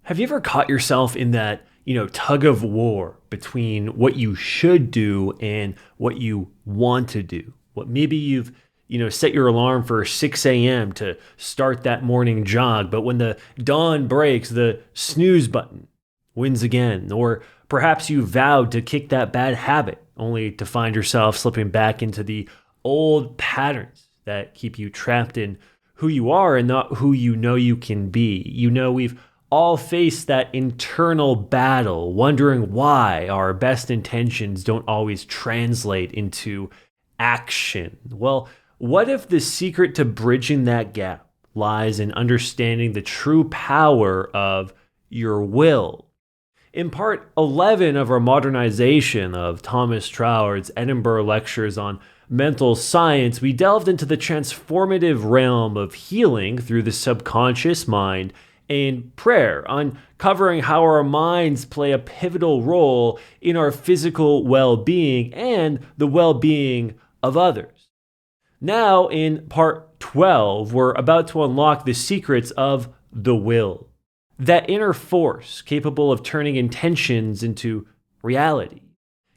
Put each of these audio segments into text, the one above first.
Have you ever caught yourself in that, tug of war between what you should do and what you want to do? What maybe you've, set your alarm for 6 a.m. to start that morning jog, but when the dawn breaks, the snooze button wins again. Or perhaps you vowed to kick that bad habit only to find yourself slipping back into the old patterns that keep you trapped in who you are and not who you know you can be. We've all face that internal battle, wondering why our best intentions don't always translate into action. Well, what if the secret to bridging that gap lies in understanding the true power of your will? In part 11 of our modernization of Thomas Troward's Edinburgh lectures on mental science, we delved into the transformative realm of healing through the subconscious mind and prayer, uncovering how our minds play a pivotal role in our physical well-being and the well-being of others. Now, in part 12, we're about to unlock the secrets of the will, that inner force capable of turning intentions into reality.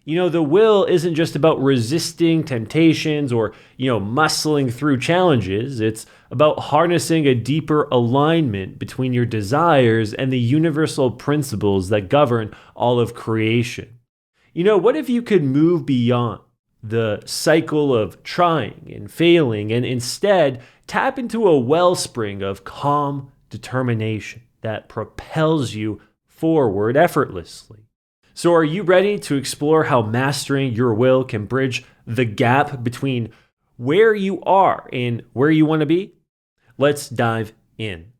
The will isn't just about resisting temptations or, muscling through challenges. It's about harnessing a deeper alignment between your desires and the universal principles that govern all of creation. What if you could move beyond the cycle of trying and failing and instead tap into a wellspring of calm determination that propels you forward effortlessly? So are you ready to explore how mastering your will can bridge the gap between where you are and where you want to be? Let's dive in.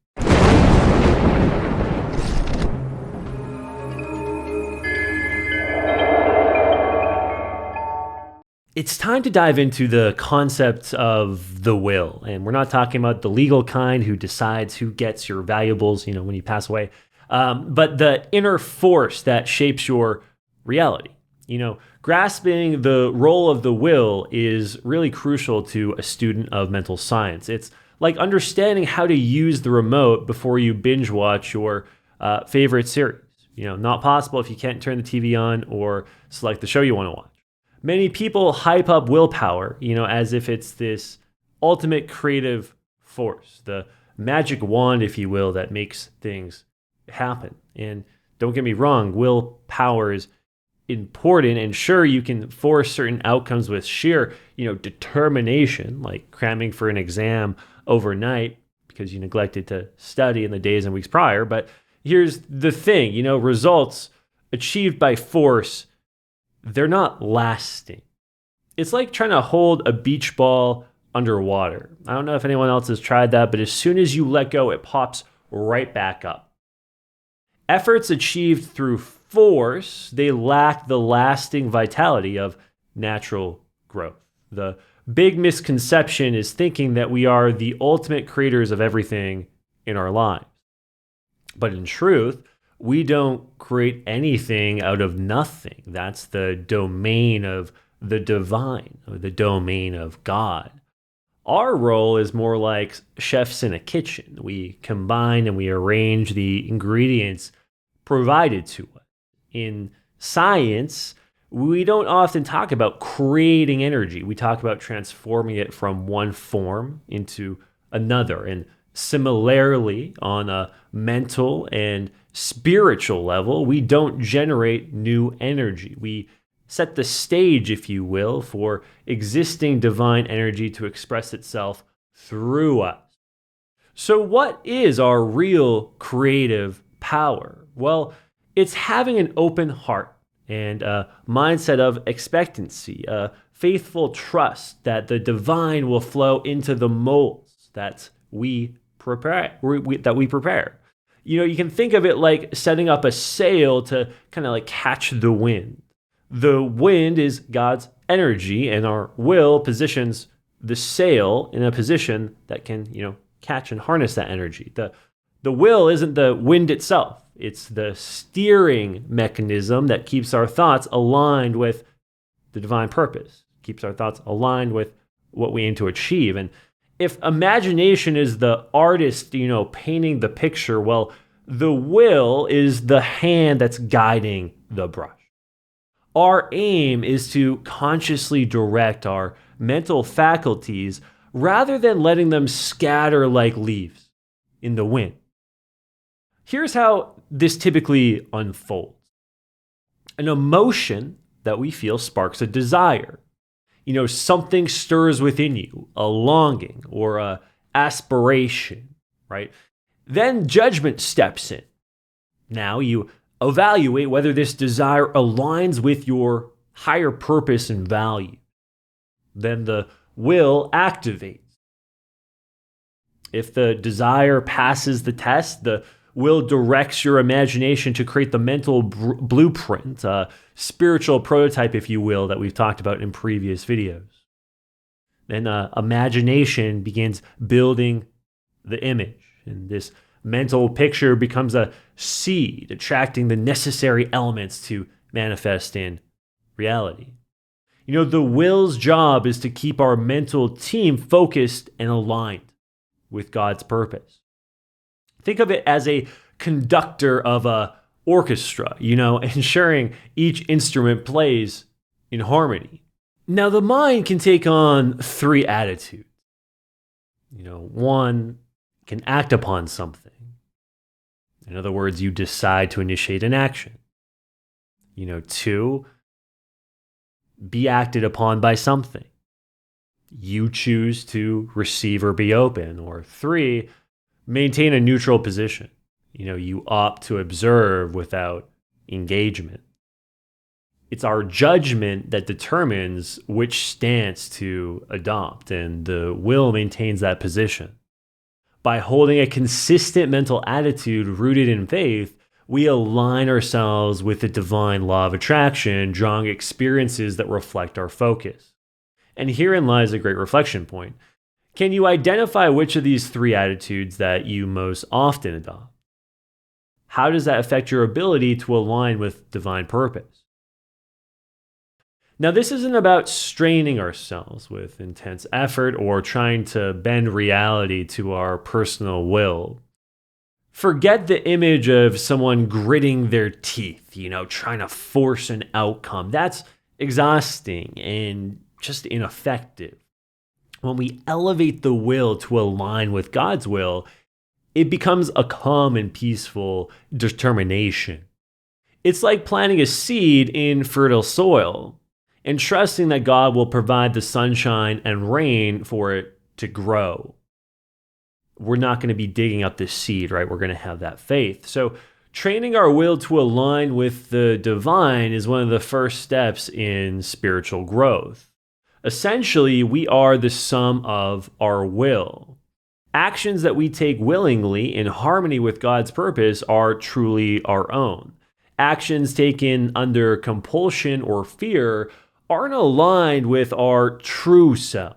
It's time to dive into the concept of the will. And we're not talking about the legal kind who decides who gets your valuables, when you pass away. But the inner force that shapes your reality. Grasping the role of the will is really crucial to a student of mental science. It's like understanding how to use the remote before you binge watch your favorite series. Not possible if you can't turn the TV on or select the show you want to watch. Many people hype up willpower, as if it's this ultimate creative force, the magic wand, if you will, that makes things happen. And don't get me wrong, willpower is important, and sure, you can force certain outcomes with sheer, determination, like cramming for an exam overnight because you neglected to study in the days and weeks prior. But here's the thing, results achieved by force, they're not lasting. It's like trying to hold a beach ball underwater. I don't know if anyone else has tried that, but as soon as you let go, it pops right back up. Efforts achieved through force, they lack the lasting vitality of natural growth. The big misconception is thinking that we are the ultimate creators of everything in our lives. But in truth, we don't create anything out of nothing. That's the domain of the divine, or the domain of God. Our role is more like chefs in a kitchen. We combine and we arrange the ingredients provided to us. In science, we don't often talk about creating energy. We talk about transforming it from one form into another. And similarly, on a mental and spiritual level, we don't generate new energy. We set the stage, if you will, for existing divine energy to express itself through us. So what is our real creative power? Well, it's having an open heart and a mindset of expectancy, a faithful trust that the divine will flow into the molds that we prepare. You can think of it like setting up a sail to kind of like catch the wind. The wind is God's energy, and our will positions the sail in a position that can, catch and harness that energy. The will isn't the wind itself. It's the steering mechanism that keeps our thoughts aligned with the divine purpose, keeps our thoughts aligned with what we aim to achieve. And if imagination is the artist, painting the picture, well, The will is the hand that's guiding the brush. Our aim is to consciously direct our mental faculties rather than letting them scatter like leaves in the wind. Here's how this typically unfolds. An emotion that we feel sparks a desire. Something stirs within you, a longing or a aspiration, right? Then judgment steps in. Now you evaluate whether this desire aligns with your higher purpose and value. Then the will activates. If the desire passes the test, the will directs your imagination to create the mental blueprint, a spiritual prototype, if you will, that we've talked about in previous videos. Then imagination begins building the image, and this mental picture becomes a seed, attracting the necessary elements to manifest in reality. The will's job is to keep our mental team focused and aligned with God's purpose. Think of it as a conductor of an orchestra, ensuring each instrument plays in harmony. Now, the mind can take on three attitudes. One can act upon something. In other words, you decide to initiate an action. Two, be acted upon by something. You choose to receive or be open. Or three, maintain a neutral position. You opt to observe without engagement. It's our judgment that determines which stance to adopt, and the will maintains that position. By holding a consistent mental attitude rooted in faith, we align ourselves with the divine law of attraction, drawing experiences that reflect our focus. And herein lies a great reflection point. Can you identify which of these three attitudes that you most often adopt? How does that affect your ability to align with divine purpose? Now, this isn't about straining ourselves with intense effort or trying to bend reality to our personal will. Forget the image of someone gritting their teeth, trying to force an outcome. That's exhausting and just ineffective. When we elevate the will to align with God's will, it becomes a calm and peaceful determination. It's like planting a seed in fertile soil and trusting that God will provide the sunshine and rain for it to grow. We're not going to be digging up this seed, right? We're going to have that faith. So training our will to align with the divine is one of the first steps in spiritual growth. Essentially, we are the sum of our will. Actions that we take willingly in harmony with God's purpose are truly our own. Actions taken under compulsion or fear aren't aligned with our true self.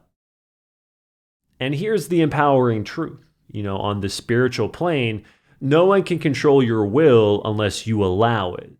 And here's the empowering truth. On the spiritual plane, no one can control your will unless you allow it.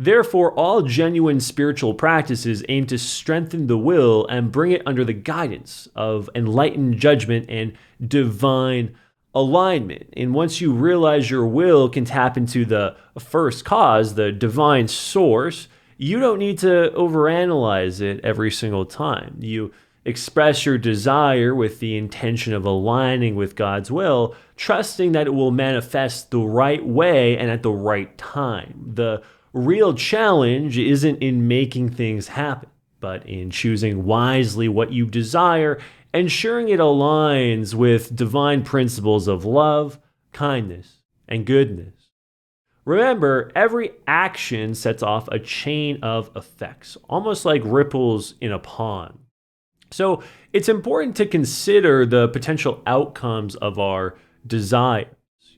Therefore, all genuine spiritual practices aim to strengthen the will and bring it under the guidance of enlightened judgment and divine alignment. And once you realize your will can tap into the first cause, the divine source, you don't need to overanalyze it every single time. You express your desire with the intention of aligning with God's will, trusting that it will manifest the right way and at the right time. The real challenge isn't in making things happen, but in choosing wisely what you desire, ensuring it aligns with divine principles of love, kindness, and goodness. Remember, every action sets off a chain of effects, almost like ripples in a pond. So it's important to consider the potential outcomes of our desires.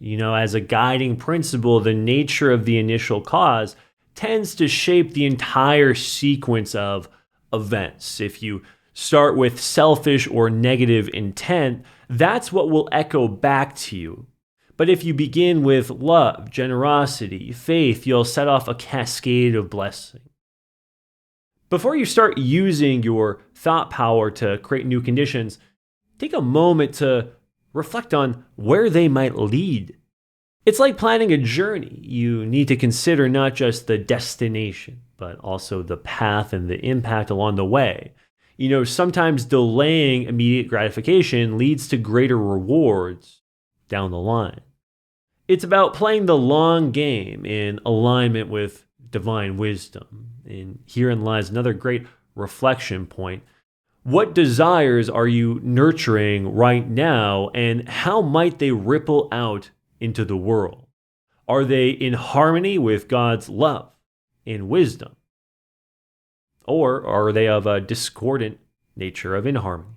As a guiding principle, the nature of the initial cause tends to shape the entire sequence of events. If you start with selfish or negative intent, that's what will echo back to you. But if you begin with love, generosity, faith, you'll set off a cascade of blessing. Before you start using your thought power to create new conditions, take a moment to reflect on where they might lead. It's like planning a journey. You need to consider not just the destination, but also the path and the impact along the way. Sometimes delaying immediate gratification leads to greater rewards down the line. It's about playing the long game in alignment with divine wisdom. And herein lies another great reflection point. What desires are you nurturing right now, and how might they ripple out into the world? Are they in harmony with God's love and wisdom? Or are they of a discordant nature of inharmony?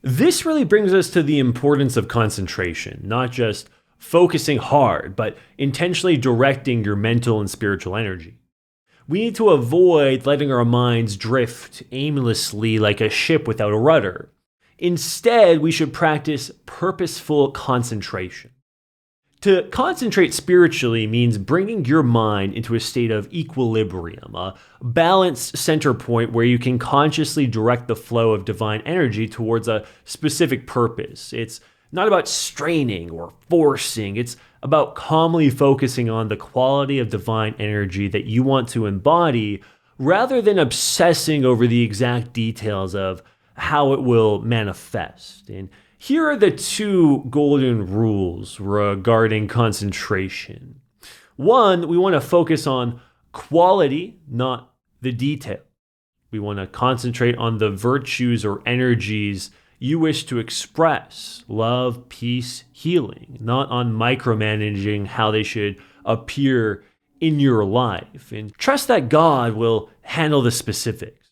This really brings us to the importance of concentration, not just focusing hard, but intentionally directing your mental and spiritual energy. We need to avoid letting our minds drift aimlessly like a ship without a rudder. Instead, we should practice purposeful concentration. To concentrate spiritually means bringing your mind into a state of equilibrium, a balanced center point where you can consciously direct the flow of divine energy towards a specific purpose. It's not about straining or forcing. It's about calmly focusing on the quality of divine energy that you want to embody rather than obsessing over the exact details of how it will manifest. And here are the two golden rules regarding concentration. One, we want to focus on quality, not the detail. We want to concentrate on the virtues or energies you wish to express: love, peace, healing, not on micromanaging how they should appear in your life. And trust that God will handle the specifics.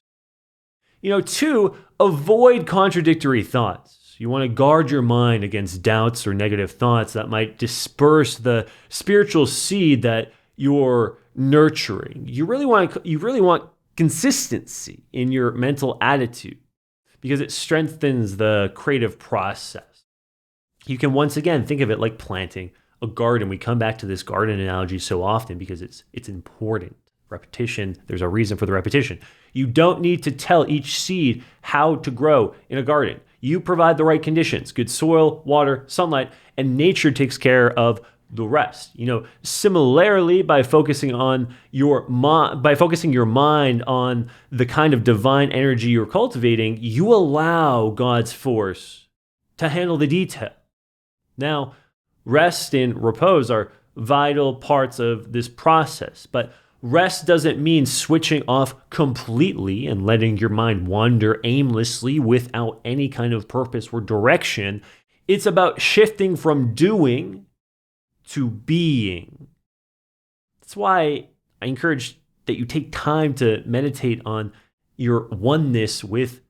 Two, avoid contradictory thoughts. You want to guard your mind against doubts or negative thoughts that might disperse the spiritual seed that you're nurturing. You really want consistency in your mental attitude because it strengthens the creative process. You can once again think of it like planting a garden. We come back to this garden analogy so often because it's important. Repetition, there's a reason for the repetition. You don't need to tell each seed how to grow in a garden. You provide the right conditions: good soil, water, sunlight, and nature takes care of the rest. Similarly, by focusing your mind on the kind of divine energy you're cultivating, you allow God's force to handle the detail. Now, rest and repose are vital parts of this process, but rest doesn't mean switching off completely and letting your mind wander aimlessly without any kind of purpose or direction. It's about shifting from doing to being. That's why I encourage that you take time to meditate on your oneness with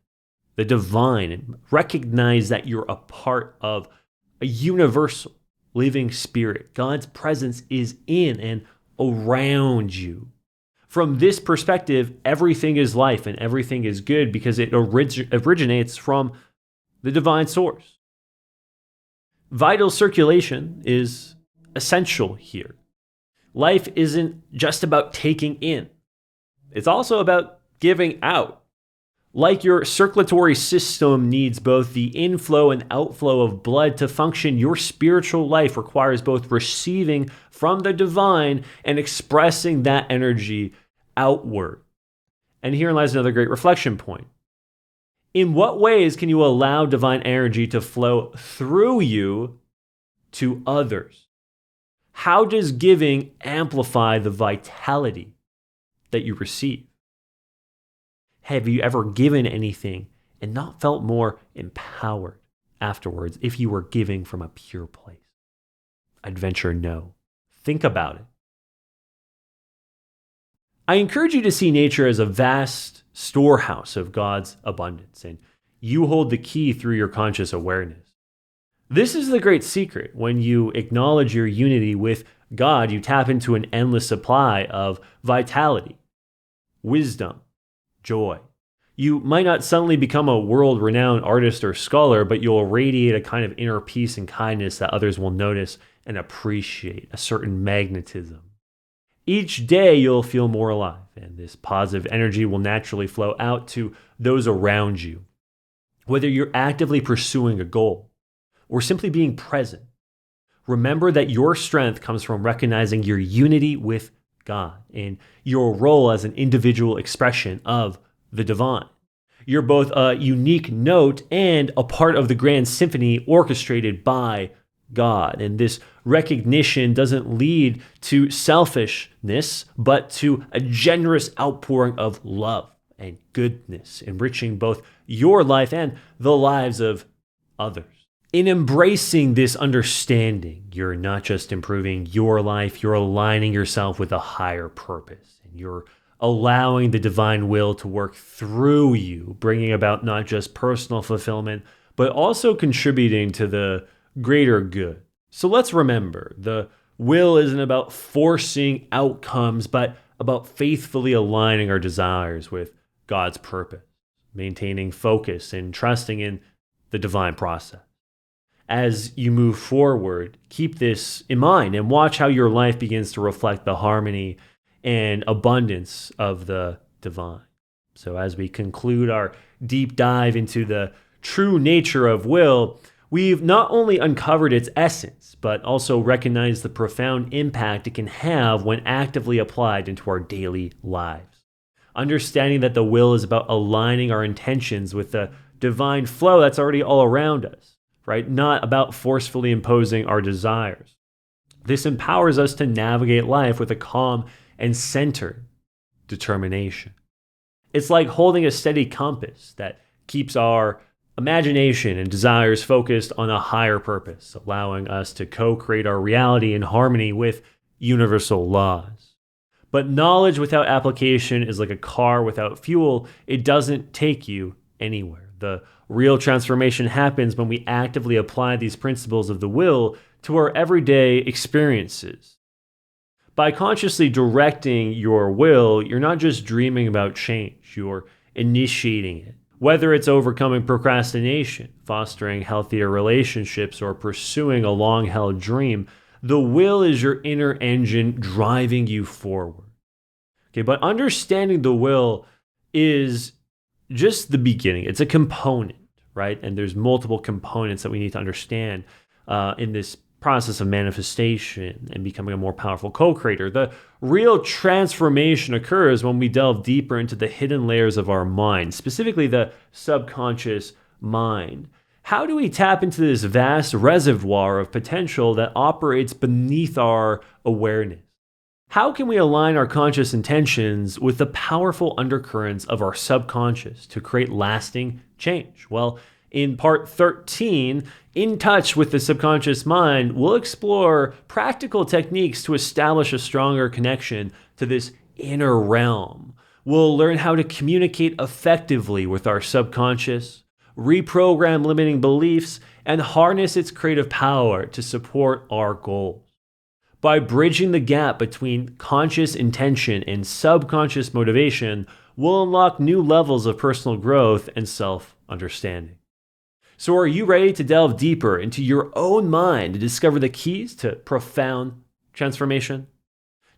the divine and recognize that you're a part of a universal living spirit. God's presence is in and around you. From this perspective, everything is life and everything is good because it originates from the divine source. Vital circulation is essential here. Life isn't just about taking in. It's also about giving out. Like your circulatory system needs both the inflow and outflow of blood to function, your spiritual life requires both receiving from the divine and expressing that energy outward. And herein lies another great reflection point. In what ways can you allow divine energy to flow through you to others? How does giving amplify the vitality that you receive? Have you ever given anything and not felt more empowered afterwards if you were giving from a pure place? I'd venture no. Think about it. I encourage you to see nature as a vast storehouse of God's abundance, and you hold the key through your conscious awareness. This is the great secret. When you acknowledge your unity with God, you tap into an endless supply of vitality, wisdom, joy. You might not suddenly become a world-renowned artist or scholar, but you'll radiate a kind of inner peace and kindness that others will notice and appreciate, a certain magnetism. Each day you'll feel more alive, and this positive energy will naturally flow out to those around you. Whether you're actively pursuing a goal or simply being present, remember that your strength comes from recognizing your unity with God and your role as an individual expression of the divine. You're both a unique note and a part of the grand symphony orchestrated by God. And this recognition doesn't lead to selfishness, but to a generous outpouring of love and goodness, enriching both your life and the lives of others. In embracing this understanding, you're not just improving your life, you're aligning yourself with a higher purpose. And you're allowing the divine will to work through you, bringing about not just personal fulfillment, but also contributing to the greater good. So let's remember, the will isn't about forcing outcomes, but about faithfully aligning our desires with God's purpose, maintaining focus and trusting in the divine process. As you move forward, keep this in mind and watch how your life begins to reflect the harmony and abundance of the divine. So as we conclude our deep dive into the true nature of will, we've not only uncovered its essence, but also recognized the profound impact it can have when actively applied into our daily lives. Understanding that the will is about aligning our intentions with the divine flow that's already all around us, right? Not about forcefully imposing our desires. This empowers us to navigate life with a calm and centered determination. It's like holding a steady compass that keeps our imagination and desires focused on a higher purpose, allowing us to co-create our reality in harmony with universal laws. But knowledge without application is like a car without fuel. It doesn't take you anywhere. The real transformation happens when we actively apply these principles of the will to our everyday experiences. By consciously directing your will, you're not just dreaming about change, you're initiating it. Whether it's overcoming procrastination, fostering healthier relationships, or pursuing a long-held dream, the will is your inner engine driving you forward. Okay, but understanding the will is just the beginning. It's a component, right? And there's multiple components that we need to understand in this process of manifestation and becoming a more powerful co-creator. The real transformation occurs when we delve deeper into the hidden layers of our mind, specifically the subconscious mind. How do we tap into this vast reservoir of potential that operates beneath our awareness? How can we align our conscious intentions with the powerful undercurrents of our subconscious to create lasting change? Well, in part 13, In Touch with the Subconscious Mind, we'll explore practical techniques to establish a stronger connection to this inner realm. We'll learn how to communicate effectively with our subconscious, reprogram limiting beliefs, and harness its creative power to support our goals. By bridging the gap between conscious intention and subconscious motivation, we'll unlock new levels of personal growth and self-understanding. So are you ready to delve deeper into your own mind to discover the keys to profound transformation?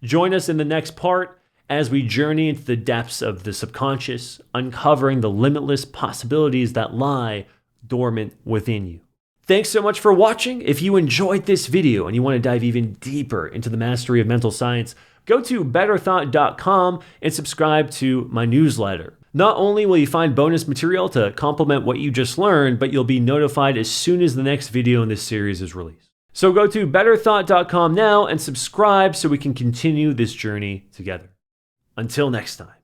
Join us in the next part as we journey into the depths of the subconscious, uncovering the limitless possibilities that lie dormant within you. Thanks so much for watching. If you enjoyed this video and you want to dive even deeper into the mastery of mental science, go to betterthought.com and subscribe to my newsletter. Not only will you find bonus material to complement what you just learned, but you'll be notified as soon as the next video in this series is released. So go to betterthought.com now and subscribe so we can continue this journey together. Until next time.